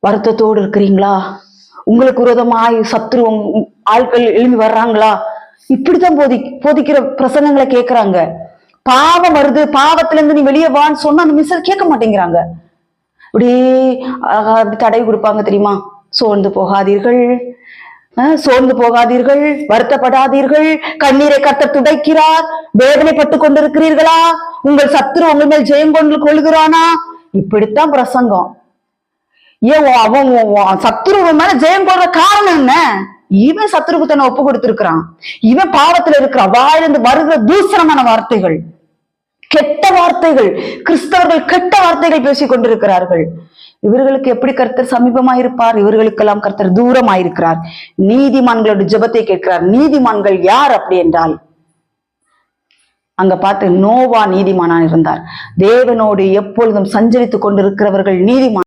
வருத்தத்தோடு இருக்கிறீங்களா? உங்களுக்கு விரோதமாய் சத்துரு ஆட்கள் எழும்பி வர்றாங்களா? இப்படித்தான் போதிக்கிற பிரசங்கங்களை கேட்கிறாங்க. பாவம் வருது, பாவத்துல இருந்து நீ வெளியே வான்னு சொன்னா அந்த மிஸ் கேட்க மாட்டேங்கிறாங்க. அப்படியே அழகா அப்படி தடவி கொடுப்பாங்க தெரியுமா? சோர்ந்து போகாதீர்கள், சோர்ந்து போகாதீர்கள், வருத்தப்படாதீர்கள், கண்ணீரை கர்த்தர் துடைக்கிறார். வேதனைப்பட்டு கொண்டிருக்கிறீர்களா? உங்கள் சத்துரு உங்கள் மேல் ஜெயம் கொள்கிறானா? இப்படித்தான் பிரசங்கம். ஏன் அவன் சத்துருவ மேல ஜெயம் கொள்ற காரணம் என்ன? இவன் சத்துருக்கு தன்னை ஒப்பு கொடுத்திருக்கிறான். இவன் பாவத்துல இருக்கிறான். வாயிலிருந்து வருகிற தூசணமான வார்த்தைகள், கெட்ட வார்த்தைகள், கிறிஸ்தவர்கள் கெட்ட வார்த்தைகள் பேசிக் கொண்டிருக்கிறார்கள். இவர்களுக்கு எப்படி கர்த்தர் சமீபமாயிருப்பார்? இவர்களுக்கெல்லாம் கர்த்தர் தூரமாயிருக்கிறார். நீதிமான்களோட ஜெபத்தை கேட்கிறார். நீதிமான்கள் யார் அப்படி என்றால், அங்க பார்த்து நோவா நீதிமானா இருந்தார். தேவனோடு எப்பொழுதும் சஞ்சரித்துக் கொண்டிருக்கிறவர்கள் நீதிமான்.